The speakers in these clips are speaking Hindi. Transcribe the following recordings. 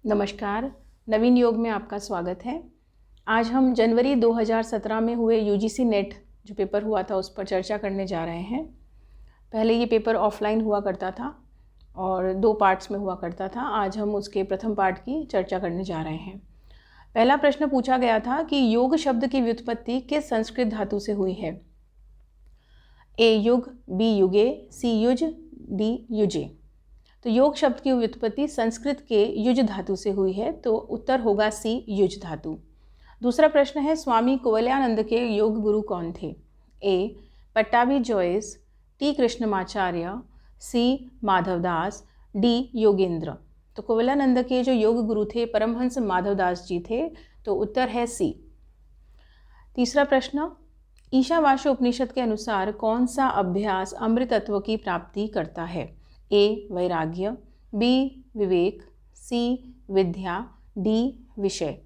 नमस्कार, नवीन योग में आपका स्वागत है। आज हम जनवरी 2017 में हुए यूजीसी नेट जो पेपर हुआ था उस पर चर्चा करने जा रहे हैं। पहले ये पेपर ऑफलाइन हुआ करता था और 2 पार्ट्स में हुआ करता था। आज हम उसके प्रथम पार्ट की चर्चा करने जा रहे हैं। पहला प्रश्न पूछा गया था कि योग शब्द की व्युत्पत्ति किस संस्कृत धातु से हुई है? ए युग, बी युगे, सी युज, डी युजे। तो योग शब्द की व्युत्पत्ति संस्कृत के युज धातु से हुई है, तो उत्तर होगा सी युज धातु। दूसरा प्रश्न है स्वामी कुवलयानंद के योग गुरु कौन थे? ए पट्टाभी जॉयस, टी कृष्णमाचार्य, सी माधवदास, डी योगेंद्र। तो कुवलयानंद के जो योग गुरु थे परमहंस माधवदास जी थे, तो उत्तर है सी। तीसरा प्रश्न ईशावास्य उपनिषद के अनुसार कौन सा अभ्यास अमृतत्व की प्राप्ति करता है? ए वैराग्य, बी विवेक, सी विद्या, डी विषय।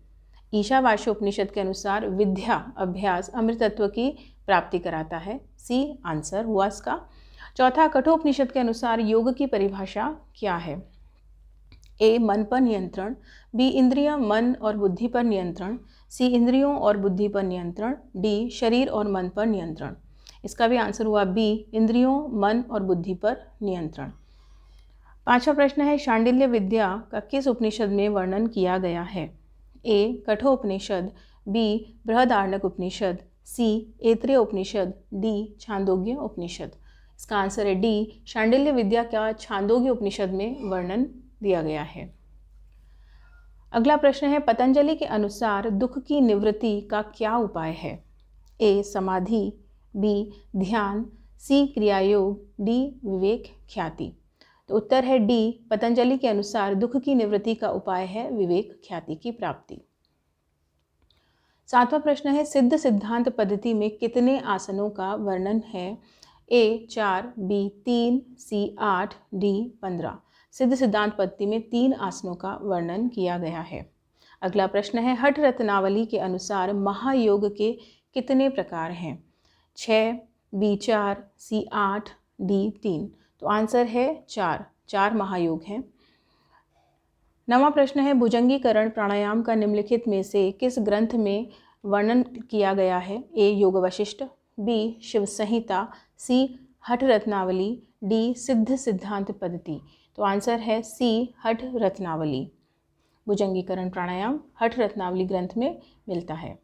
ईशावास्य उपनिषद के अनुसार विद्या अभ्यास अमृतत्व की प्राप्ति कराता है, सी आंसर हुआ इसका। चौथा कठोपनिषद के अनुसार योग की परिभाषा क्या है? ए मन पर नियंत्रण, बी इंद्रिय मन और बुद्धि पर नियंत्रण, सी इंद्रियों और बुद्धि पर नियंत्रण, डी शरीर और मन पर नियंत्रण। इसका भी आंसर हुआ बी इंद्रियों मन और बुद्धि पर नियंत्रण। पांचवा प्रश्न है शांडिल्य विद्या का किस उपनिषद में वर्णन किया गया है? ए कठोपनिषद, बी बृहदारण्यक उपनिषद, सी ऐत्रेय उपनिषद, डी छांदोग्य उपनिषद। इसका आंसर है डी शांडिल्य विद्या का छांदोग्य उपनिषद में वर्णन दिया गया है। अगला प्रश्न है पतंजलि के अनुसार दुख की निवृत्ति का क्या उपाय है? ए समाधि, बी ध्यान, सी क्रियायोग, डी विवेक ख्याति। तो उत्तर है डी पतंजलि के अनुसार दुख की निवृत्ति का उपाय है विवेक ख्याति की प्राप्ति। सातवां प्रश्न है सिद्ध सिद्धांत पद्धति में कितने आसनों का वर्णन है? ए 4, बी 3, सी 8, डी 15। सिद्ध सिद्धांत पद्धति में 3 आसनों का वर्णन किया गया है। अगला प्रश्न है हठ रत्नावली के अनुसार महायोग के कितने प्रकार हैं? 6, बी 4, सी 8, डी 3। तो आंसर है 4 महायोग हैं। 9वां प्रश्न है भुजंगीकरण प्राणायाम का निम्नलिखित में से किस ग्रंथ में वर्णन किया गया है? ए योग वशिष्ठ, बी शिव संहिता, सी हठ रत्नावली, डी सिद्ध सिद्धांत पद्धति। तो आंसर है सी हठ रत्नावली। भुजंगीकरण प्राणायाम हठ रत्नावली ग्रंथ में मिलता है।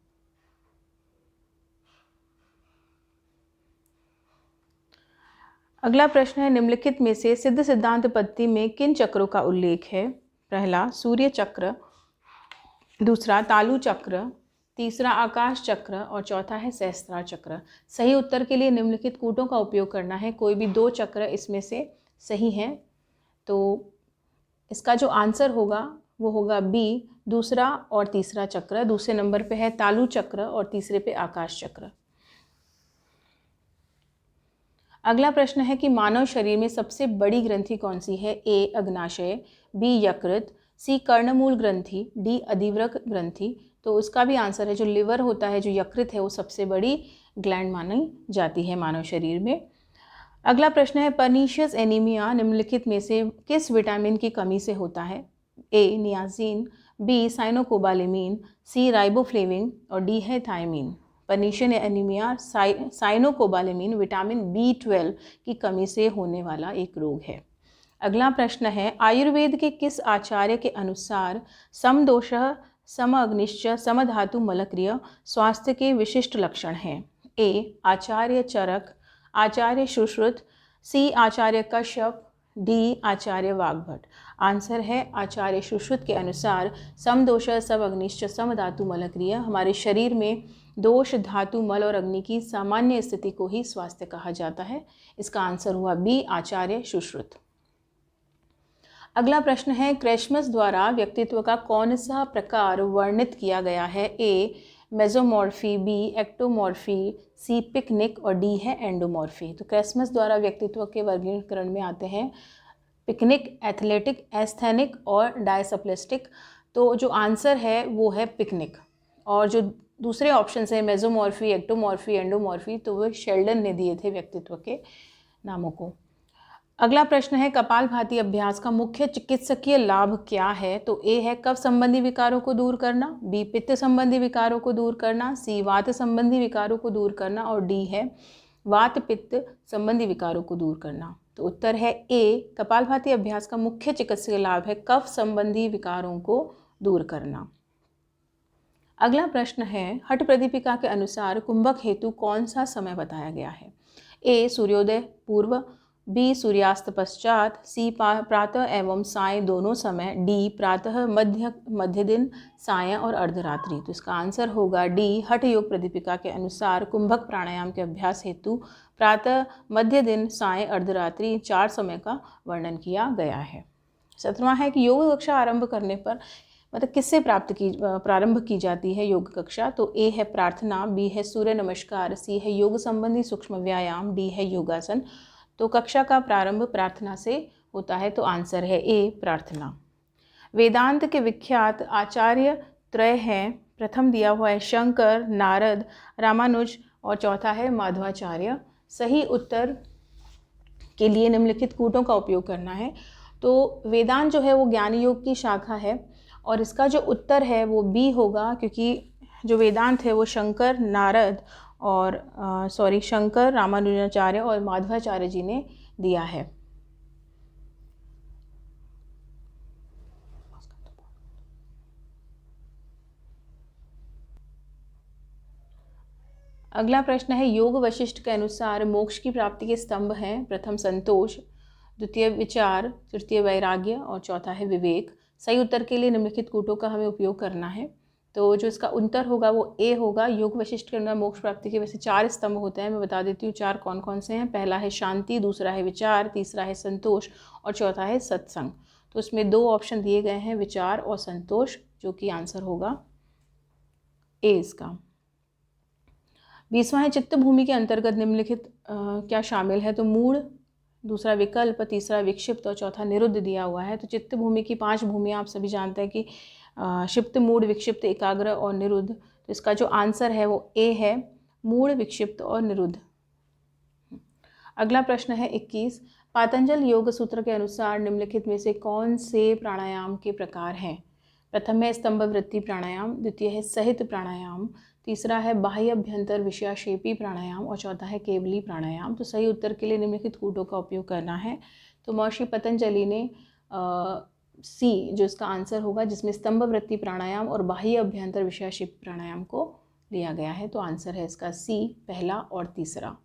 अगला प्रश्न है निम्नलिखित में से सिद्ध सिद्धांत पद्धति में किन चक्रों का उल्लेख है? पहला सूर्य चक्र, दूसरा तालु चक्र, तीसरा आकाश चक्र और चौथा है सहस्त्रार चक्र। सही उत्तर के लिए निम्नलिखित कूटों का उपयोग करना है। कोई भी 2 चक्र इसमें से सही हैं, तो इसका जो आंसर होगा वो होगा बी दूसरा और तीसरा चक्र। दूसरे नंबर पे है तालु चक्र और तीसरे पे आकाश चक्र। अगला प्रश्न है कि मानव शरीर में सबसे बड़ी ग्रंथि कौन सी है? ए अग्नाशय, बी यकृत, सी कर्णमूल ग्रंथि, डी अधिवृक्क ग्रंथि। तो उसका भी आंसर है जो लिवर होता है, जो यकृत है, वो सबसे बड़ी ग्लैंड मानी जाती है मानव शरीर में। अगला प्रश्न है पर्नीशियस एनीमिया निम्नलिखित में से किस विटामिन की कमी से होता है? A niacin, B cyanocobalamin, C riboflavin और डी है thiamine. Pernicious anaemia cyanocobalamin vitamin B12 की कमी से होने वाला एक रोग है। अगला प्रश्न है आयुर्वेद के किस आचार्य के अनुसार समदोषः समअग्निश्च समधातु मलक्रिय स्वास्थ्य के विशिष्ट लक्षण हैं? ए आचार्य चरक, आचार्य सुश्रुत, सी आचार्य कश्यप, डी आचार्य वाग्भट। आंसर है आचार्य सुश्रुत के अनुसार समदोषः समअग्निश्च समधातु मलक्रिय हमारे शरीर में दोष धातु मल और अग्नि की सामान्य स्थिति को ही स्वास्थ्य कहा जाता है। इसका आंसर हुआ बी आचार्य सुश्रुत। अगला प्रश्न है क्रेशमस द्वारा व्यक्तित्व का कौन सा प्रकार वर्णित किया गया है? ए मेसोमॉर्फी, बी एक्टोमॉर्फी, सी पिकनिक और डी है एंडोमॉर्फी। तो क्रेशमस द्वारा व्यक्तित्व के वर्गीकरण में आते हैं पिकनिक, एथलेटिक, एस्थेनिक और डायसप्लेस्टिक। तो जो आंसर है वो है पिकनिक। और जो दूसरे ऑप्शन है मेसोमॉर्फी, एक्टोमॉर्फी, एंडोमॉर्फी, तो वो शेल्डन ने दिए थे व्यक्तित्व के नामों को। अगला प्रश्न है कपालभाति अभ्यास का मुख्य चिकित्सकीय लाभ क्या है? तो ए है कफ संबंधी विकारों को दूर करना, बी पित्त संबंधी विकारों को दूर करना, सी वात संबंधी विकारों को दूर करना और डी है वात पित्त संबंधी विकारों को दूर करना। तो उत्तर है ए, कपालभाति अभ्यास का मुख्य चिकित्सकीय लाभ है कफ संबंधी विकारों को दूर करना। अगला प्रश्न है हठ प्रदीपिका के अनुसार कुंभक हेतु कौन सा समय बताया गया है? ए सूर्योदय पूर्व, बी सूर्यास्त पश्चात, सी प्रातः एवं साय दोनों समय, डी प्रातः मध्य दिन साय और अर्धरात्रि। तो इसका आंसर होगा डी, हठ योग प्रदीपिका के अनुसार कुंभक प्राणायाम के अभ्यास हेतु प्रातः मध्य दिन साय अर्धरात्रि 4 समय का वर्णन किया गया है। 17वां है कि योग कक्षा आरंभ करने पर मतलब किससे प्रारंभ की जाती है योग कक्षा? तो ए है प्रार्थना, बी है सूर्य नमस्कार, सी है योग संबंधी सूक्ष्म व्यायाम, डी है योगासन। तो कक्षा का प्रारंभ प्रार्थना से होता है, तो आंसर है ए प्रार्थना। वेदांत के विख्यात आचार्य त्रय हैं, प्रथम दिया हुआ है शंकर, नारद, रामानुज और चौथा है माधवाचार्य। सही उत्तर के लिए निम्नलिखित कूटों का उपयोग करना है। तो वेदांत जो है वो ज्ञान योग की शाखा है और इसका जो उत्तर है वो बी होगा, क्योंकि जो वेदांत है वो शंकर, नारद और शंकर, रामानुजाचार्य और माधवाचार्य जी ने दिया है। अगला प्रश्न है योग वशिष्ठ के अनुसार मोक्ष की प्राप्ति के स्तंभ हैं। प्रथम संतोष, द्वितीय विचार, तृतीय वैराग्य और चौथा है विवेक। सही उत्तर के लिए निम्नलिखित कूटों का हमें उपयोग करना है। तो जो इसका उत्तर होगा वो ए होगा। योग वशिष्ठ के अंदर मोक्ष प्राप्ति के वैसे 4 स्तंभ होते हैं, मैं बता देती हूँ 4 कौन कौन से हैं। पहला है शांति, दूसरा है विचार, तीसरा है संतोष और चौथा है सत्संग। तो इसमें 2 ऑप्शन दिए गए हैं, विचार और संतोष, जो कि आंसर होगा ए इसका। 20वां है चित्त भूमि के अंतर्गत निम्नलिखित क्या शामिल है? तो मूढ़, दूसरा विकल्प, तीसरा विक्षिप्त और चौथा निरुद्ध दिया हुआ है। तो चित्त भूमि की 5 भूमियाँ आप सभी जानते हैं कि क्षिप्त, मूढ़, विक्षिप्त, एकाग्र और निरुद्ध। तो इसका जो आंसर है वो ए है, मूढ़, विक्षिप्त और निरुद्ध। अगला प्रश्न है 21, पातंजल योग सूत्र के अनुसार निम्नलिखित में से कौन से प्राणायाम के प्रकार हैं? प्रथम है स्तंभ वृत्ति प्राणायाम, द्वितीय है सहित प्राणायाम, तीसरा है बाह्य अभ्यंतर विषयाशेपी प्राणायाम और चौथा है केवली प्राणायाम। तो सही उत्तर के लिए निम्नलिखित कूटों का उपयोग करना है। तो महर्षि पतंजलि ने सी जो इसका आंसर होगा, जिसमें स्तंभ वृत्ति प्राणायाम और बाह्य अभ्यंतर विषयाशेपी प्राणायाम को लिया गया है। तो आंसर है इसका सी, पहला और तीसरा।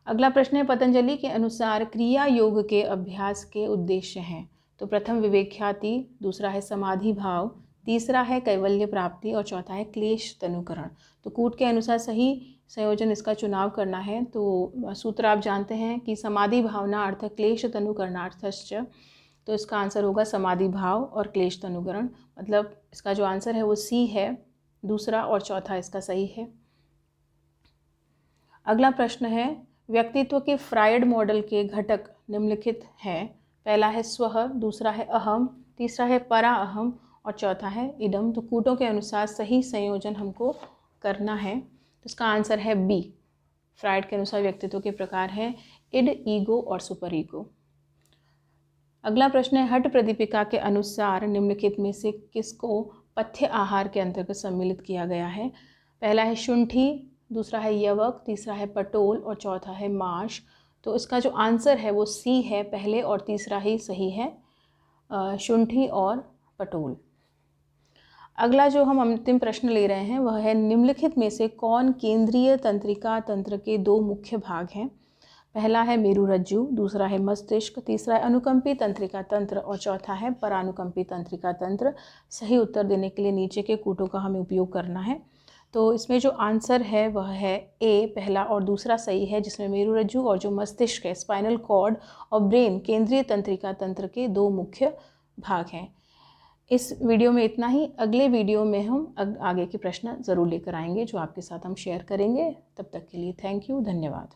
अगला प्रश्न है पतंजलि के अनुसार क्रिया योग के अभ्यास के उद्देश्य हैं। तो प्रथम विवेक ख्याति, दूसरा है समाधि भाव, तीसरा है कैवल्य प्राप्ति और चौथा है क्लेश तनुकरण। तो कूट के अनुसार सही संयोजन इसका चुनाव करना है। तो सूत्र आप जानते हैं कि समाधि भावना अर्थ क्लेश तनुकरणार्थश्च। तो इसका आंसर होगा समाधि भाव और क्लेश तनुकरण। मतलब इसका जो आंसर है वो सी है, दूसरा और चौथा इसका सही है। अगला प्रश्न है व्यक्तित्व के फ्रायड मॉडल के घटक निम्नलिखित हैं। पहला है स्वह, दूसरा है अहम, तीसरा है परा अहम और चौथा है इदम। तो कूटों के अनुसार सही संयोजन हमको करना है। तो इसका आंसर है बी। फ्रायड के अनुसार व्यक्तित्व के प्रकार हैं इड, ईगो और सुपर ईगो। अगला प्रश्न है हठ प्रदीपिका के अनुसार निम्नलिखित में से किसको पथ्य आहार के अंतर्गत सम्मिलित किया गया है? पहला है शुंठी, दूसरा है यवक, तीसरा है पटोल और चौथा है माश। तो इसका जो आंसर है वो सी है, पहले और तीसरा ही सही है, शुंठी और पटोल। अगला जो हम अंतिम प्रश्न ले रहे हैं वह है निम्नलिखित में से कौन केंद्रीय तंत्रिका तंत्र के 2 मुख्य भाग हैं? पहला है मेरुरज्जु, दूसरा है मस्तिष्क, तीसरा है अनुकंपी तंत्रिका तंत्र और चौथा है परानुकंपी तंत्रिका तंत्र। सही उत्तर देने के लिए नीचे के कूटों का हमें उपयोग करना है। तो इसमें जो आंसर है वह है ए, पहला और दूसरा सही है, जिसमें मेरुरज्जु और जो मस्तिष्क है, स्पाइनल कॉर्ड और ब्रेन, केंद्रीय तंत्रिका तंत्र के 2 मुख्य भाग हैं। इस वीडियो में इतना ही। अगले वीडियो में हम आगे के प्रश्न ज़रूर लेकर आएंगे जो आपके साथ हम शेयर करेंगे। तब तक के लिए थैंक यू, धन्यवाद।